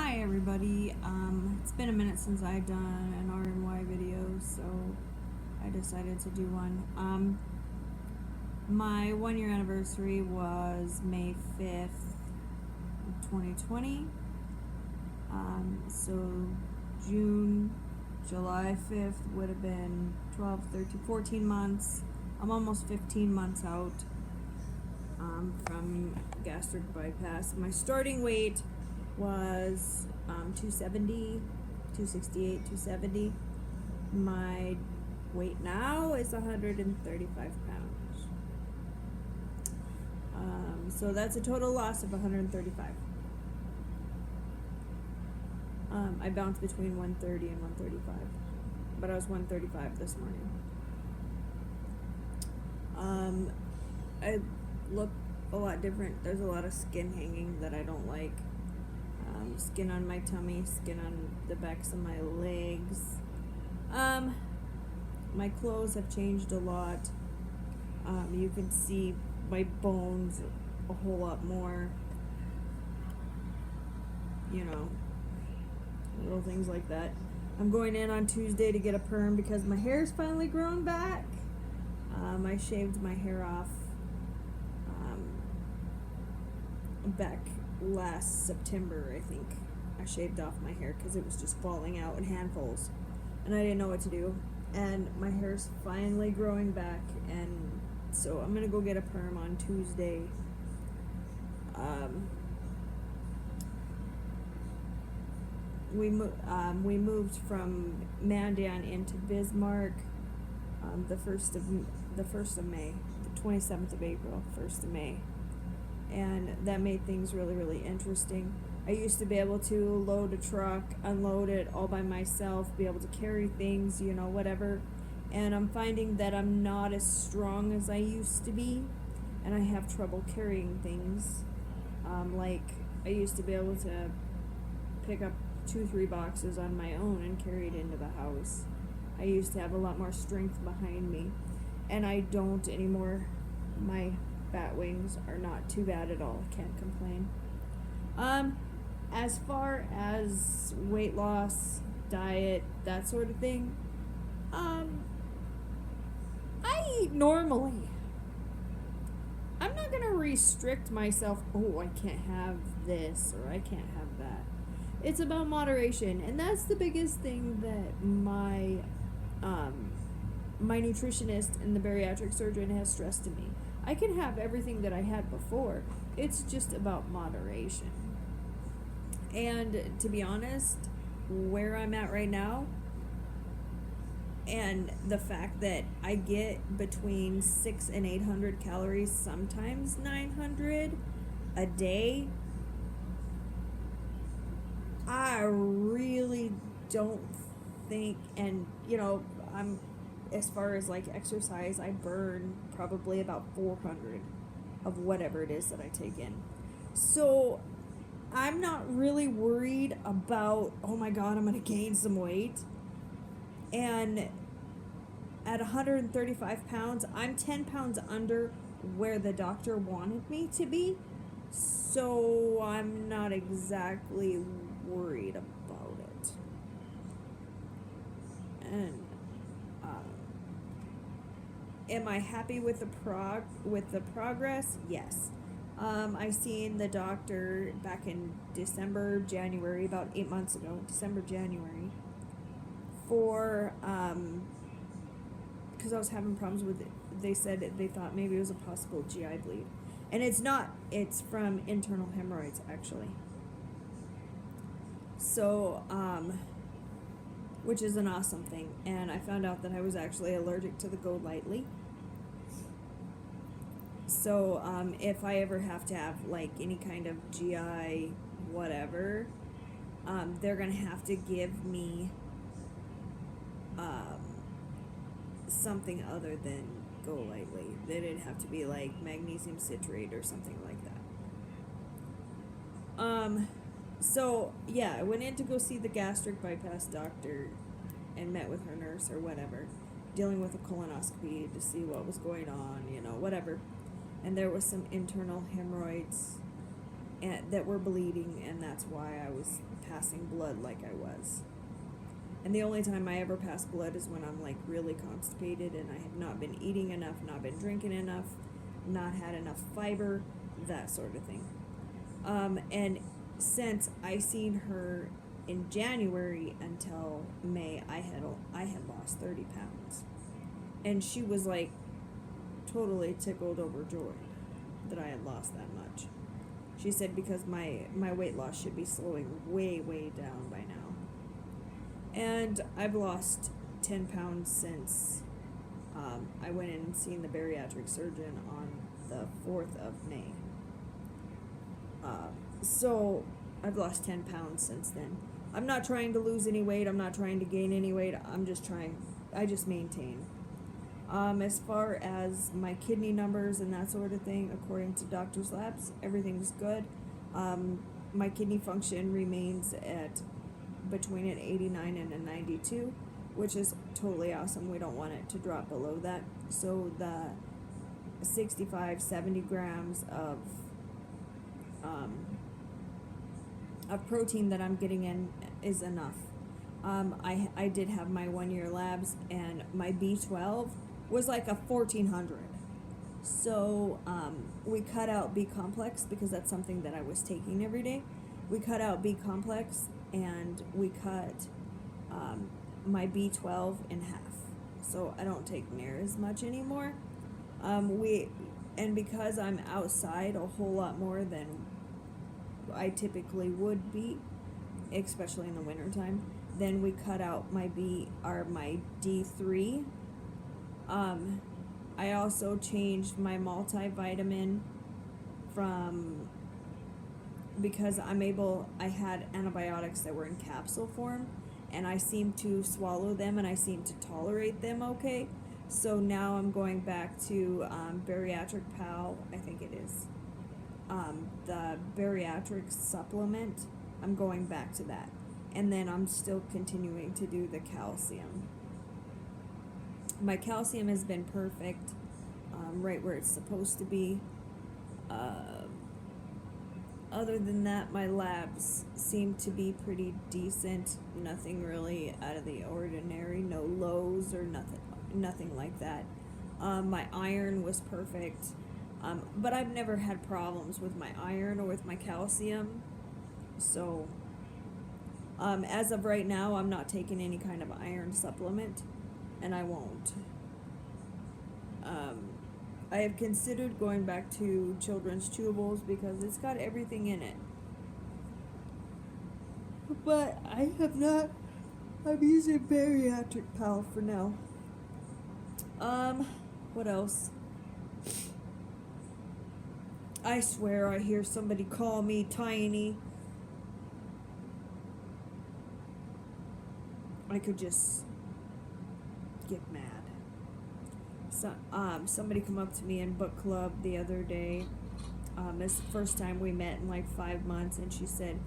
Hi everybody, it's been a minute since I've done an R&Y video, so I decided to do one. My 1 year anniversary was May 5th, 2020. So June, July 5th would have been 12, 13, 14 months. I'm almost 15 months out from gastric bypass. My starting weight was 270, 268, 270. My weight now is 135 pounds. So that's a total loss of 135. I bounced between 130 and 135, but I was 135 this morning. I look a lot different. There's a lot of skin hanging that I don't like. Skin on my tummy, skin on the backs of my legs. My clothes have changed a lot. You can see my bones a whole lot more. You know, little things like that. I'm going in on Tuesday to get a perm because my hair's finally grown back. I shaved my hair off back last September, I think. I shaved off my hair because it was just falling out in handfuls and I didn't know what to do, and my hair's finally growing back, and so I'm gonna go get a perm on Tuesday. We moved from Mandan into Bismarck the 1st of May, the 27th of April, 1st of May. And that made things really, really interesting. I used to be able to load a truck, unload it all by myself, be able to carry things, you know, whatever. And I'm finding that I'm not as strong as I used to be, and I have trouble carrying things. Like, I used to be able to pick up 2-3 boxes on my own and carry it into the house. I used to have a lot more strength behind me, and I don't anymore. My bat wings are not too bad at all. Can't complain. As far as weight loss, diet, that sort of thing, I eat normally. I'm not gonna restrict myself. Oh, I can't have this or I can't have that. It's about moderation, and that's the biggest thing that my nutritionist and the bariatric surgeon has stressed to me. I can have everything that I had before. It's just about moderation. And to be honest, where I'm at right now, and the fact that I get between 600 and 800 calories, sometimes 900 a day, I really don't think, and you know, as far as like exercise, I burn probably about 400 of whatever it is that I take in. So I'm not really worried about, oh my god, I'm gonna gain some weight. And at 135 pounds, I'm 10 pounds under where the doctor wanted me to be. So I'm not exactly worried about it. And am I happy with the progress? Yes. I seen the doctor back in December, January, about 8 months ago, December, January, for because I was having problems with it. They said they thought maybe it was a possible GI bleed, and it's not. It's from internal hemorrhoids, actually. So, which is an awesome thing. And I found out that I was actually allergic to the Go Lightly. So, if I ever have to have like any kind of GI whatever, they're gonna have to give me something other than Go Lightly. It'd have to be like magnesium citrate or something like that. So yeah, I went in to go see the gastric bypass doctor and met with her nurse or whatever, dealing with a colonoscopy to see what was going on, you know, whatever. And there was some internal hemorrhoids that were bleeding, and that's why I was passing blood like I was. And the only time I ever pass blood is when I'm like really constipated and I have not been eating enough, not been drinking enough, not had enough fiber, that sort of thing. And since I seen her in January until May, I had lost 30 pounds, and she was like totally tickled overjoyed that I had lost that much. She said because my weight loss should be slowing way down by now. And I've lost 10 pounds since I went in and seen the bariatric surgeon on the 4th of May. So I've lost 10 pounds since then. I'm not trying to lose any weight. I'm not trying to gain any weight. I just maintain. As far as my kidney numbers and that sort of thing, according to doctor's labs, everything's good. My kidney function remains at between an 89 and a 92, which is totally awesome. We don't want it to drop below that. So the 65-70 grams of protein that I'm getting in is enough. I did have my 1 year labs, and my B12 was like a 1400. So we cut out B complex because that's something that I was taking every day. We cut out B complex, and we cut my B12 in half. So I don't take near as much anymore. And because I'm outside a whole lot more than I typically would be, especially in the wintertime, then we cut out my D3. I also changed my multivitamin from, because I had antibiotics that were in capsule form, and I seem to swallow them and I seem to tolerate them okay. So now I'm going back to Bariatric Pal, I think it is. The bariatric supplement, I'm going back to that. And then I'm still continuing to do the calcium. My calcium has been perfect, right where it's supposed to be. Other than that, my labs seem to be pretty decent. Nothing really out of the ordinary. No lows or nothing like that. My iron was perfect. But I've never had problems with my iron or with my calcium. So, as of right now, I'm not taking any kind of iron supplement, and I won't. I have considered going back to Children's Chewables because it's got everything in it. But I have not. I'm using Bariatric Pal for now. What else? I swear I hear somebody call me tiny. I could just get mad. So, somebody come up to me in book club the other day. It's the first time we met in like 5 months, and she said,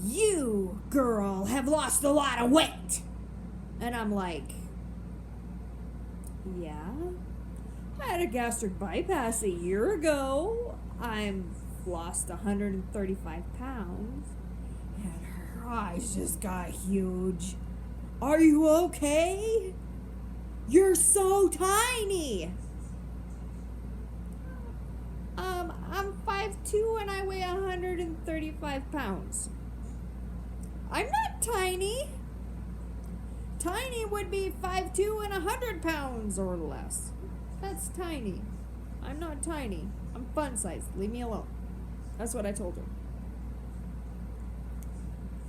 "You, girl, have lost a lot of weight." And I'm like, yeah, I had a gastric bypass a year ago. I've lost 135 pounds. And her eyes just got huge. "Are you okay? You're so tiny." I'm 5'2" and I weigh 135 pounds. I'm not tiny. Tiny would be 5'2" and 100 pounds or less. That's tiny. I'm not tiny. I'm fun sized. Leave me alone. That's what I told her.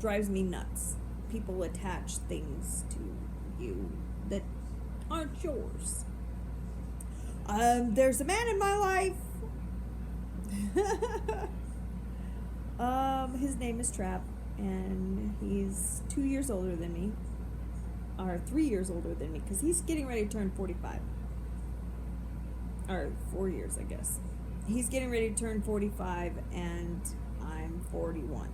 Drives me nuts. People attach things to you that aren't yours. There's a man in my life. His name is Trap, and he's 2 years older than me. Or 3 years older than me, because he's getting ready to turn 45. Or 4 years, I guess. He's getting ready to turn 45, and I'm 41.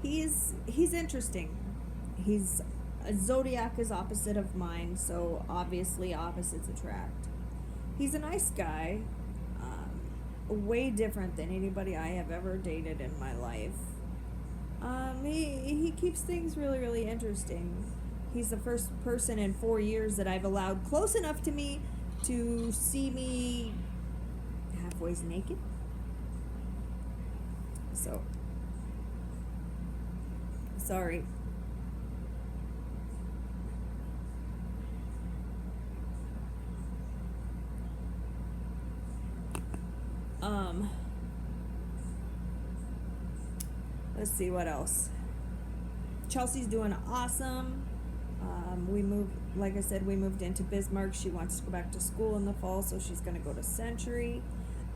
He's interesting. His zodiac is opposite of mine, so obviously opposites attract. He's a nice guy. way different than anybody I have ever dated in my life. He keeps things really, really interesting. He's the first person in 4 years that I've allowed close enough to me to see me halfway naked. So, sorry. Let's see what else. Chelsea's doing awesome. We moved, like I said, we moved into Bismarck. She wants to go back to school in the fall, so she's going to go to Century.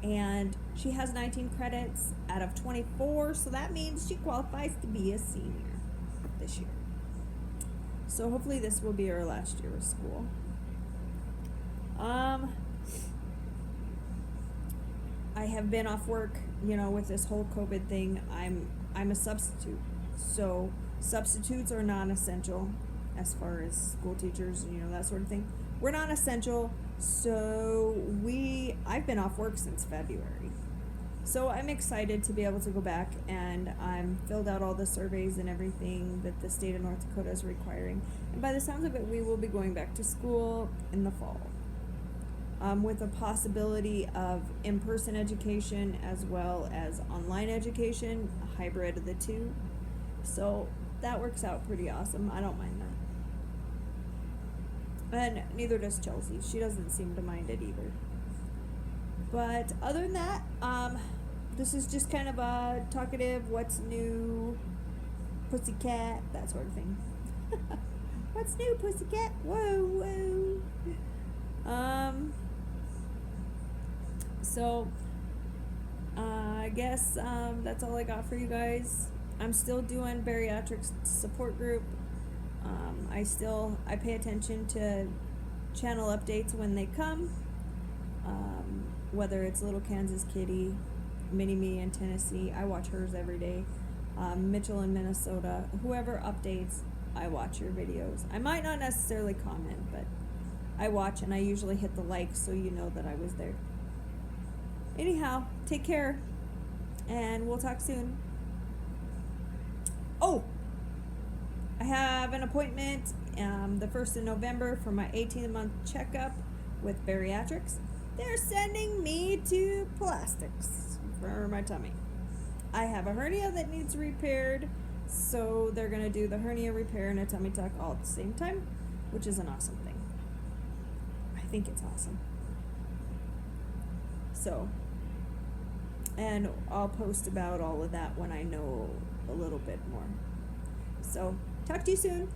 And she has 19 credits out of 24, so that means she qualifies to be a senior this year. So hopefully this will be her last year of school. I have been off work, with this whole COVID thing. I'm a substitute. So substitutes are non-essential as far as school teachers, that sort of thing. We're non-essential, so I've been off work since February. So I'm excited to be able to go back, and I'm filled out all the surveys and everything that the state of North Dakota is requiring. And by the sounds of it, we will be going back to school in the fall. With a possibility of in-person education as well as online education, a hybrid of the two. So that works out pretty awesome. I don't mind that. And neither does Chelsea. She doesn't seem to mind it either. But other than that, this is just kind of a talkative, what's new, pussycat, that sort of thing. What's new, pussycat? Whoa, whoa. So, I guess that's all I got for you guys. I'm still doing bariatrics support group. I pay attention to channel updates when they come. Whether it's Little Kansas Kitty, Mini Me in Tennessee, I watch hers every day. Mitchell in Minnesota, whoever updates, I watch your videos. I might not necessarily comment, but I watch, and I usually hit the like so you know that I was there. Anyhow, take care, and we'll talk soon. Oh, I have an appointment the 1st of November for my 18-month checkup with bariatrics. They're sending me to plastics for my tummy. I have a hernia that needs repaired, so they're going to do the hernia repair and a tummy tuck all at the same time, which is an awesome thing. I think it's awesome. So, and I'll post about all of that when I know a little bit more. So, talk to you soon.